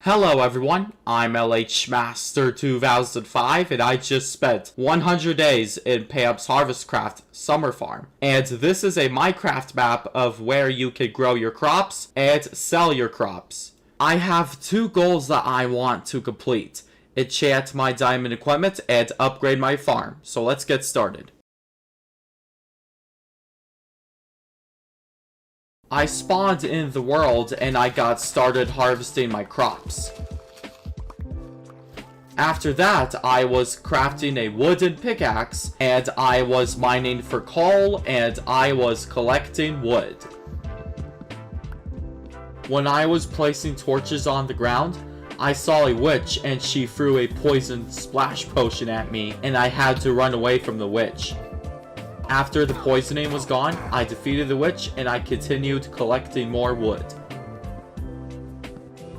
Hello everyone, I'm LH Master 2005 and I just spent 100 days in Payup's Harvestcraft Summer Farm. And this is a Minecraft map of where you can grow your crops and sell your crops. I have two goals that I want to complete: enchant my diamond equipment and upgrade my farm. So let's get started. I spawned in the world and I got started harvesting my crops. After that, I was crafting a wooden pickaxe and I was mining for coal and I was collecting wood. When I was placing torches on the ground, I saw a witch and she threw a poison splash potion at me and I had to run away from the witch. After the poisoning was gone, I defeated the witch and I continued collecting more wood.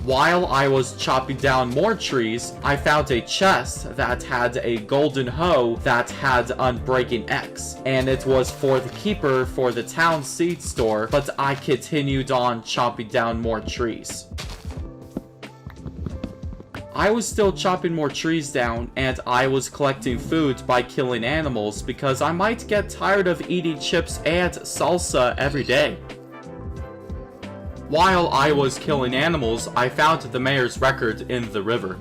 While I was chopping down more trees, I found a chest that had a golden hoe that had Unbreaking X, and it was for the keeper for the town seed store, but I continued on chopping down more trees. I was still chopping more trees down, and I was collecting food by killing animals because I might get tired of eating chips and salsa every day. While I was killing animals, I found the mayor's record in the river.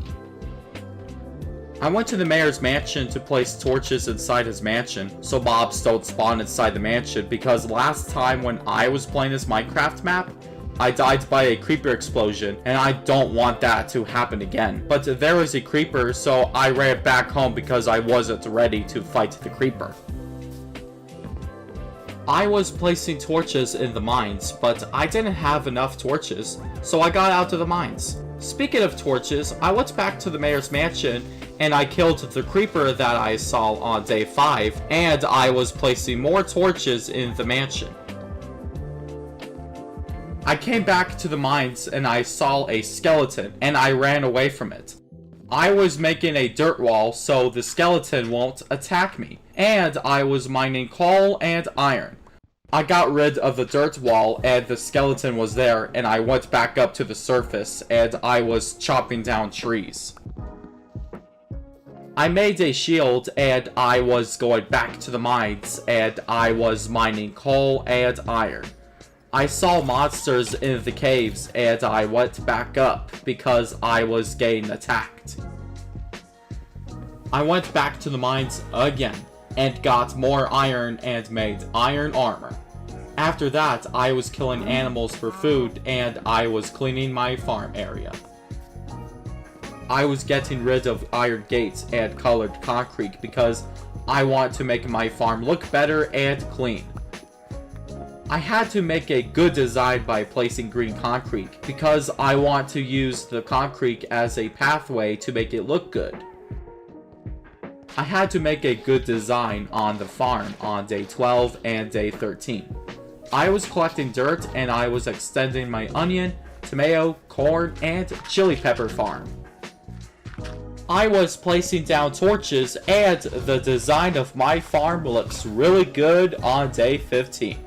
I went to the mayor's mansion to place torches inside his mansion so mobs don't spawn inside the mansion, because last time when I was playing this Minecraft map, I died by a creeper explosion, and I don't want that to happen again. But there was a creeper, so I ran back home because I wasn't ready to fight the creeper. I was placing torches in the mines, but I didn't have enough torches, so I got out of the mines. Speaking of torches, I went back to the mayor's mansion, and I killed the creeper that I saw on day 5, and I was placing more torches in the mansion. I came back to the mines and I saw a skeleton and I ran away from it. I was making a dirt wall so the skeleton won't attack me, and I was mining coal and iron. I got rid of the dirt wall and the skeleton was there, and I went back up to the surface and I was chopping down trees. I made a shield and I was going back to the mines and I was mining coal and iron. I saw monsters in the caves and I went back up because I was getting attacked. I went back to the mines again and got more iron and made iron armor. After that, I was killing animals for food and I was cleaning my farm area. I was getting rid of iron gates and colored concrete because I want to make my farm look better and clean. I had to make a good design by placing green concrete because I want to use the concrete as a pathway to make it look good. I had to make a good design on the farm on day 12 and day 13. I was collecting dirt and I was extending my onion, tomato, corn, and chili pepper farm. I was placing down torches and the design of my farm looks really good on day 15.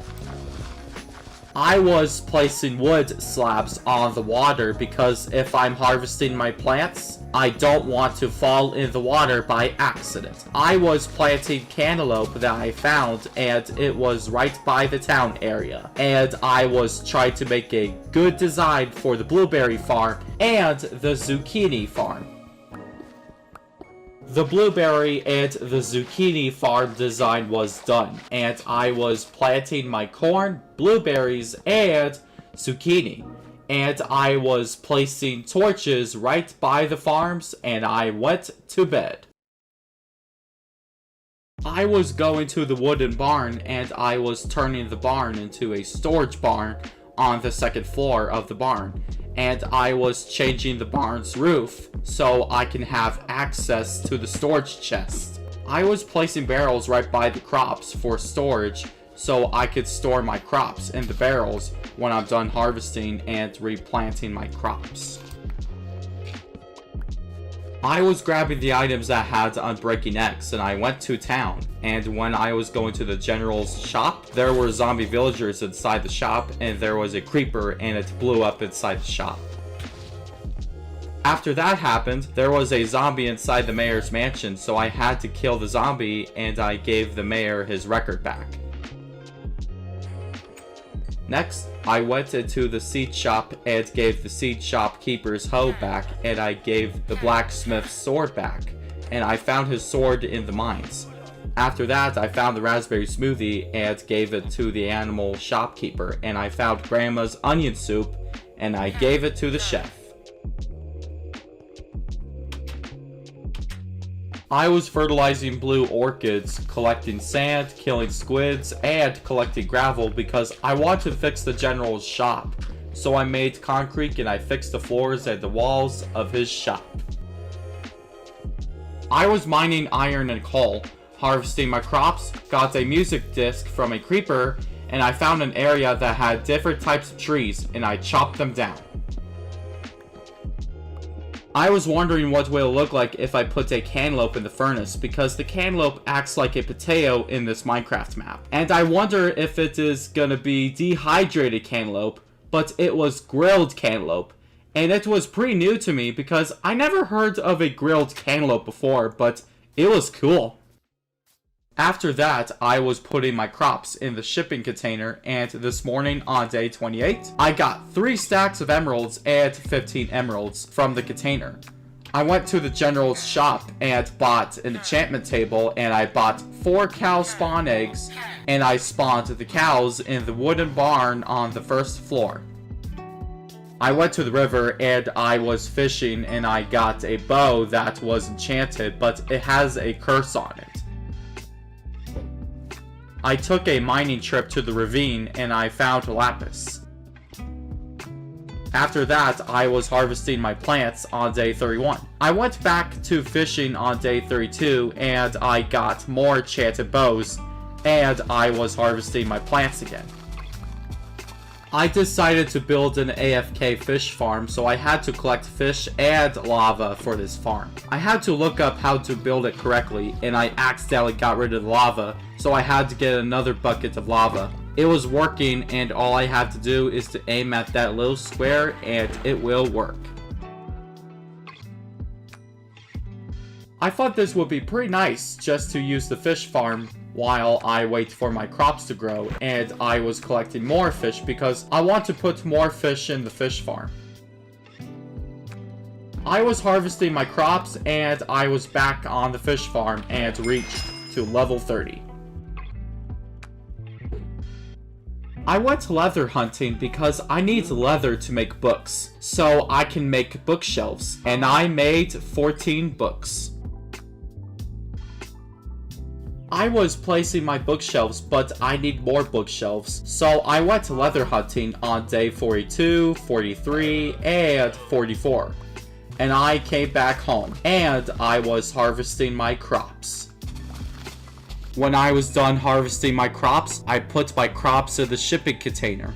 I was placing wood slabs on the water because if I'm harvesting my plants, I don't want to fall in the water by accident. I was planting cantaloupe that I found and it was right by the town area. And I was trying to make a good design for the blueberry farm and the zucchini farm. The blueberry and the zucchini farm design was done, and I was planting my corn, blueberries, and zucchini. And I was placing torches right by the farms, and I went to bed. I was going to the wooden barn, and I was turning the barn into a storage barn on the second floor of the barn. And I was changing the barn's roof so I can have access to the storage chest. I was placing barrels right by the crops for storage so I could store my crops in the barrels when I'm done harvesting and replanting my crops. I was grabbing the items that had Unbreaking X and I went to town, and when I was going to the general's shop, there were zombie villagers inside the shop and there was a creeper and it blew up inside the shop. After that happened, there was a zombie inside the mayor's mansion, so I had to kill the zombie and I gave the mayor his record back. Next, I went into the seed shop and gave the seed shop keeper's hoe back, and I gave the blacksmith's sword back, and I found his sword in the mines. After that, I found the raspberry smoothie and gave it to the animal shopkeeper, and I found grandma's onion soup and I gave it to the chef. I was fertilizing blue orchids, collecting sand, killing squids, and collecting gravel because I wanted to fix the general's shop. So I made concrete and I fixed the floors and the walls of his shop. I was mining iron and coal, harvesting my crops, got a music disc from a creeper, and I found an area that had different types of trees and I chopped them down. I was wondering what it will look like if I put a cantaloupe in the furnace, because the cantaloupe acts like a potato in this Minecraft map. And I wonder if it is gonna be dehydrated cantaloupe, but it was grilled cantaloupe. And it was pretty new to me because I never heard of a grilled cantaloupe before, but it was cool. After that, I was putting my crops in the shipping container, and this morning on day 28, I got 3 stacks of emeralds and 15 emeralds from the container. I went to the general's shop and bought an enchantment table, and I bought 4 cow spawn eggs, and I spawned the cows in the wooden barn on the first floor. I went to the river and I was fishing, and I got a bow that was enchanted, but it has a curse on it. I took a mining trip to the ravine and I found lapis. After that, I was harvesting my plants on day 31. I went back to fishing on day 32 and I got more enchanted bows, and I was harvesting my plants again. I decided to build an AFK fish farm, so I had to collect fish and lava for this farm. I had to look up how to build it correctly, and I accidentally got rid of the lava, so I had to get another bucket of lava. It was working, and all I had to do is to aim at that little square, and it will work. I thought this would be pretty nice just to use the fish farm while I wait for my crops to grow, and I was collecting more fish because I want to put more fish in the fish farm. I was harvesting my crops and I was back on the fish farm and reached to level 30. I went leather hunting because I need leather to make books, so I can make bookshelves, and I made 14 books. I was placing my bookshelves, but I need more bookshelves, so I went leather hunting on day 42, 43, and 44. And I came back home, and I was harvesting my crops. When I was done harvesting my crops, I put my crops in the shipping container.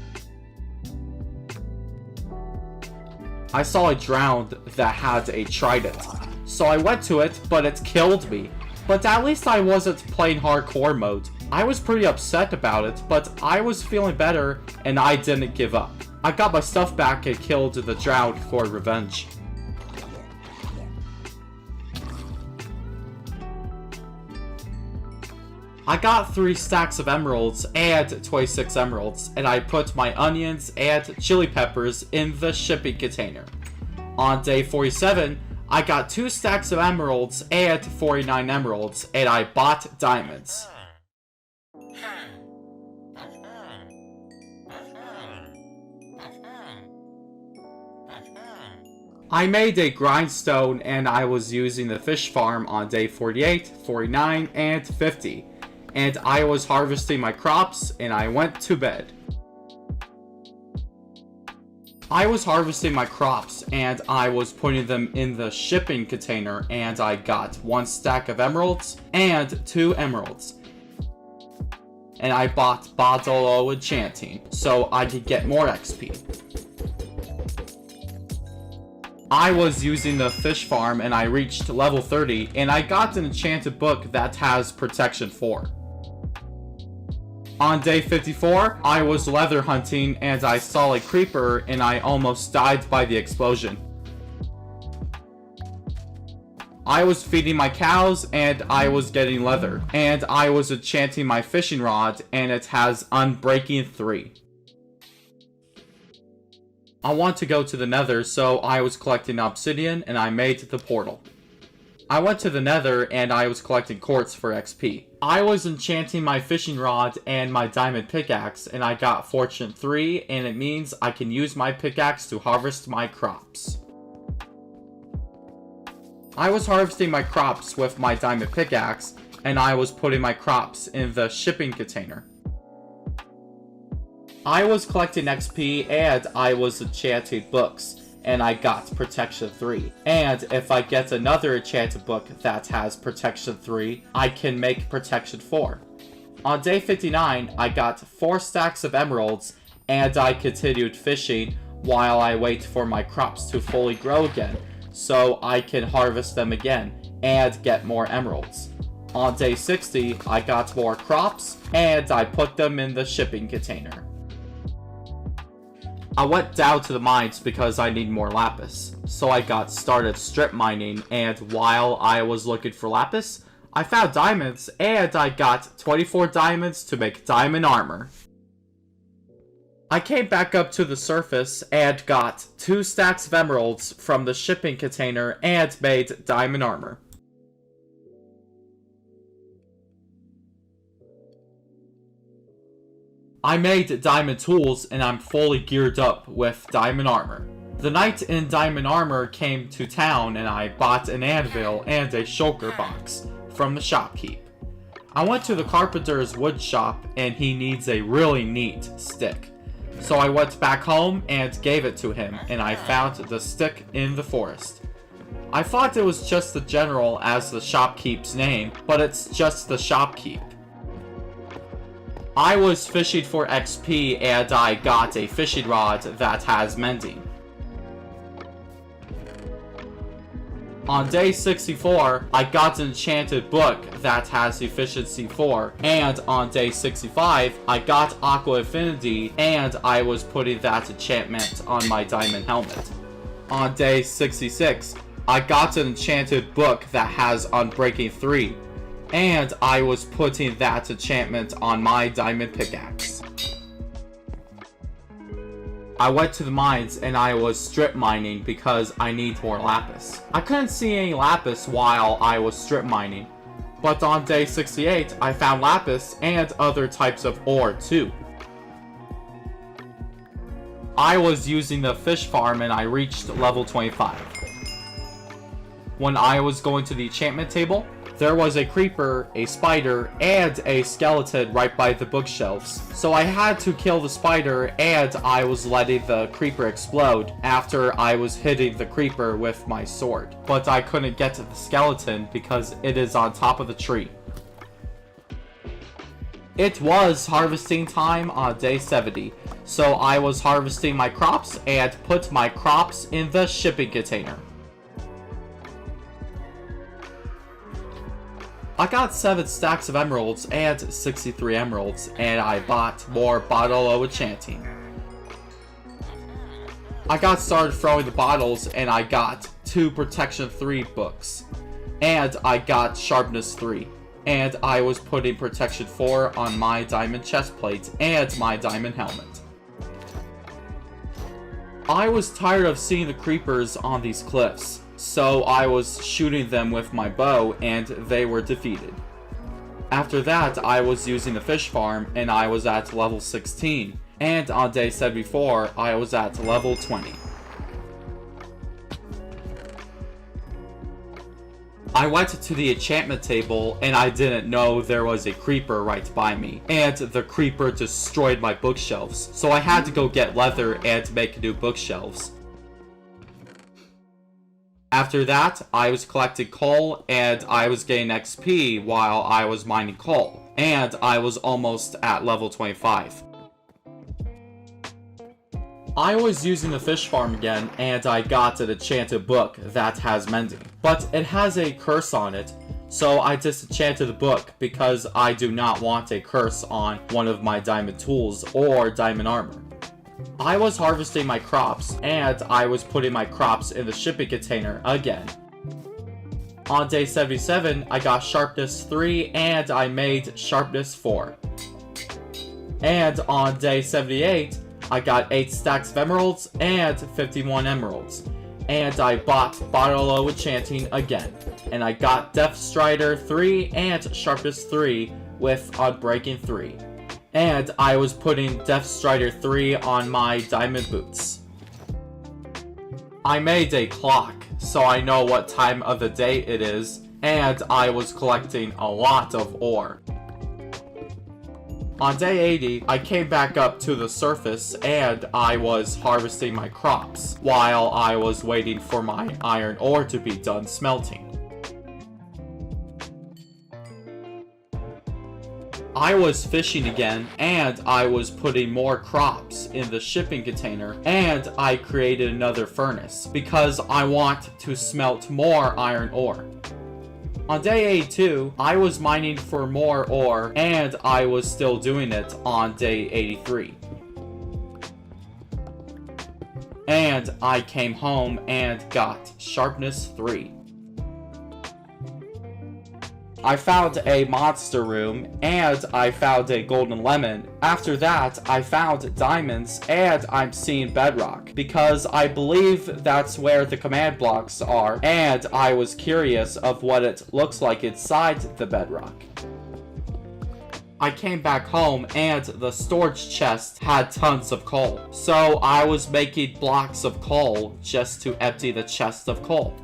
I saw a drowned that had a trident, so I went to it, but it killed me. But at least I wasn't playing hardcore mode. I was pretty upset about it, but I was feeling better and I didn't give up. I got my stuff back and killed the drowned for revenge. I got 3 stacks of emeralds and 26 emeralds, and I put my onions and chili peppers in the shipping container. On day 47, I got 2 stacks of emeralds and 49 emeralds, and I bought diamonds. I made a grindstone and I was using the fish farm on day 48, 49, and 50. And I was harvesting my crops and I went to bed. I was harvesting my crops and I was putting them in the shipping container, and I got 1 stack of emeralds and 2 emeralds. And I bought Badolo Enchanting so I could get more XP. I was using the fish farm and I reached level 30, and I got an enchanted book that has protection 4. On day 54, I was leather hunting and I saw a creeper and I almost died by the explosion. I was feeding my cows, and I was getting leather. And I was enchanting my fishing rod, and it has Unbreaking 3. I want to go to the Nether, so I was collecting obsidian, and I made the portal. I went to the Nether, and I was collecting quartz for XP. I was enchanting my fishing rod and my diamond pickaxe, and I got Fortune 3, and it means I can use my pickaxe to harvest my crops. I was harvesting my crops with my diamond pickaxe, and I was putting my crops in the shipping container. I was collecting XP, and I was enchanting books, and I got Protection 3. And if I get another enchanted book that has Protection 3, I can make Protection 4. On day 59, I got 4 stacks of emeralds, and I continued fishing while I wait for my crops to fully grow again, so I can harvest them again and get more emeralds. On day 60, I got more crops, and I put them in the shipping container. I went down to the mines because I need more lapis, so I got started strip mining, and while I was looking for lapis, I found diamonds, and I got 24 diamonds to make diamond armor. I came back up to the surface and got 2 stacks of emeralds from the shipping container and made diamond armor. I made diamond tools, and I'm fully geared up with diamond armor. The knight in diamond armor came to town, and I bought an anvil and a shulker box from the shopkeep. I went to the carpenter's wood shop, and he needs a really neat stick. So I went back home and gave it to him, and I found the stick in the forest. I thought it was just the general as the shopkeep's name, but it's just the shopkeep. I was fishing for XP, and I got a fishing rod that has mending. On day 64, I got an enchanted book that has efficiency 4, and on day 65, I got Aqua Affinity, and I was putting that enchantment on my diamond helmet. On day 66, I got an enchanted book that has Unbreaking 3, and I was putting that enchantment on my diamond pickaxe. I went to the mines, and I was strip mining because I need more lapis. I couldn't see any lapis while I was strip mining, but on day 68, I found lapis and other types of ore too. I was using the fish farm, and I reached level 25. When I was going to the enchantment table, there was a creeper, a spider, and a skeleton right by the bookshelves. So I had to kill the spider, and I was letting the creeper explode after I was hitting the creeper with my sword. But I couldn't get to the skeleton because it is on top of the tree. It was harvesting time on day 70, so I was harvesting my crops and put my crops in the shipping container. I got 7 stacks of emeralds and 63 emeralds, and I bought more bottle o' enchanting. I got started throwing the bottles, and I got 2 Protection 3 books, and I got Sharpness 3, and I was putting Protection 4 on my diamond chestplate and my diamond helmet. I was tired of seeing the creepers on these cliffs, so I was shooting them with my bow, and they were defeated. After that, I was using the fish farm, and I was at level 16, and on day 74, I was at level 20. I went to the enchantment table, and I didn't know there was a creeper right by me, and the creeper destroyed my bookshelves, so I had to go get leather and make new bookshelves. After that, I was collecting coal, and I was getting XP while I was mining coal, and I was almost at level 25. I was using the fish farm again, and I got an enchanted book that has mending, but it has a curse on it, so I disenchanted the book because I do not want a curse on one of my diamond tools or diamond armor. I was harvesting my crops, and I was putting my crops in the shipping container again. On day 77, I got sharpness 3 and I made sharpness 4. And on day 78, I got 8 stacks of emeralds and 51 emeralds. And I bought Bottle of Enchanting again. And I got Depth Strider 3 and Sharpness 3 with Unbreaking 3. And I was putting Depth Strider 3 on my diamond boots. I made a clock so I know what time of the day it is, and I was collecting a lot of ore. On day 80, I came back up to the surface and I was harvesting my crops while I was waiting for my iron ore to be done smelting. I was fishing again and I was putting more crops in the shipping container, and I created another furnace because I want to smelt more iron ore. On day 82, I was mining for more ore and I was still doing it on day 83. And I came home and got sharpness 3. I found a monster room and I found a golden lemon. After that, I found diamonds and I'm seeing bedrock because I believe that's where the command blocks are, and I was curious of what it looks like inside the bedrock. I came back home and the storage chest had tons of coal, so I was making blocks of coal just to empty the chest of coal.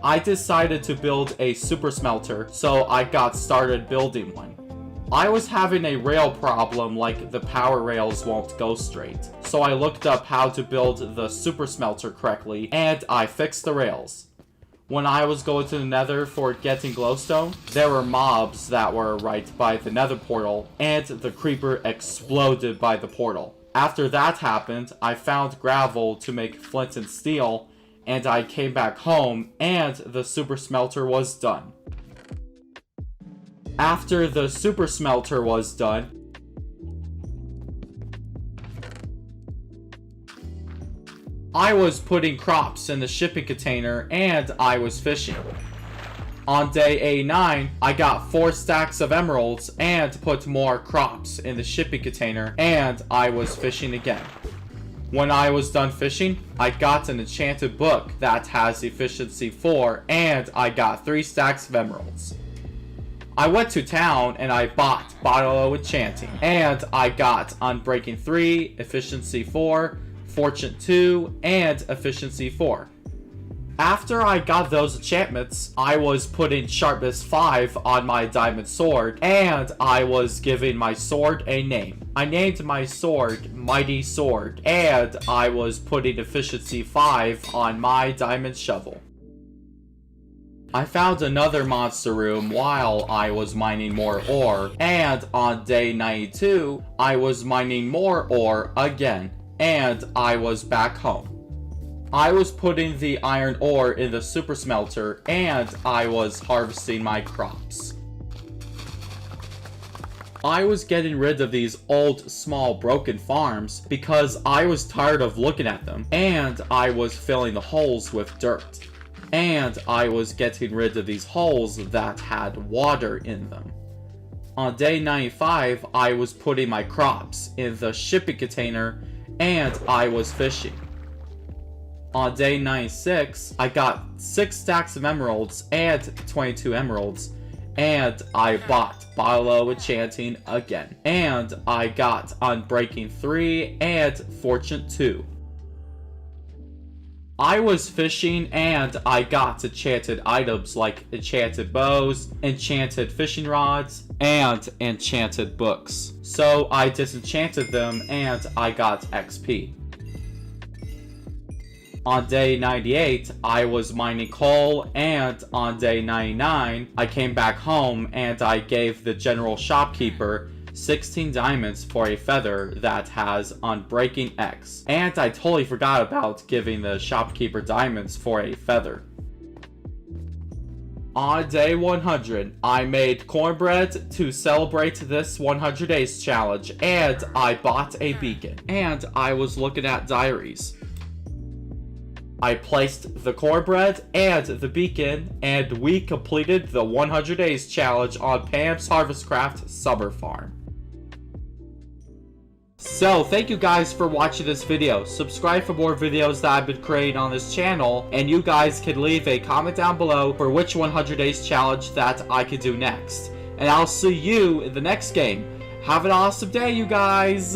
I decided to build a super smelter, so I got started building one. I was having a rail problem, like the power rails won't go straight. So I looked up how to build the super smelter correctly, and I fixed the rails. When I was going to the nether for getting glowstone, there were mobs that were right by the nether portal, and the creeper exploded by the portal. After that happened, I found gravel to make flint and steel, and I came back home and the super smelter was done. After the super smelter was done, I was putting crops in the shipping container and I was fishing. On day 89, I got 4 stacks of emeralds and put more crops in the shipping container, and I was fishing again. When I was done fishing, I got an enchanted book that has efficiency 4, and I got 3 stacks of emeralds. I went to town and I bought Bottle of Enchanting, and I got Unbreaking 3, efficiency 4, Fortune 2, and efficiency 4. After I got those enchantments, I was putting sharpness 5 on my diamond sword, and I was giving my sword a name. I named my sword Mighty Sword, and I was putting efficiency 5 on my diamond shovel. I found another monster room while I was mining more ore, and on day 92, I was mining more ore again, and I was back home. I was putting the iron ore in the super smelter, and I was harvesting my crops. I was getting rid of these old, small, broken farms because I was tired of looking at them, and I was filling the holes with dirt. And I was getting rid of these holes that had water in them. On day 95, I was putting my crops in the shipping container, and I was fishing. On day 96, I got 6 stacks of emeralds and 22 emeralds, and I bought Bottle of Enchanting again, and I got Unbreaking 3 and Fortune 2. I was fishing and I got enchanted items like enchanted bows, enchanted fishing rods, and enchanted books. So I disenchanted them and I got XP. On day 98, I was mining coal, and on day 99, I came back home and I gave the general shopkeeper 16 diamonds for a feather that has Unbreaking X. And I totally forgot about giving the shopkeeper diamonds for a feather. On day 100, I made cornbread to celebrate this 100 days challenge, and I bought a beacon, and I was looking at diaries. I placed the core bread and the beacon, and we completed the 100 days challenge on Pam's Harvestcraft Summer Farm. So, thank you guys for watching this video. Subscribe for more videos that I've been creating on this channel, and you guys can leave a comment down below for which 100 days challenge that I could do next. And I'll see you in the next game. Have an awesome day, you guys!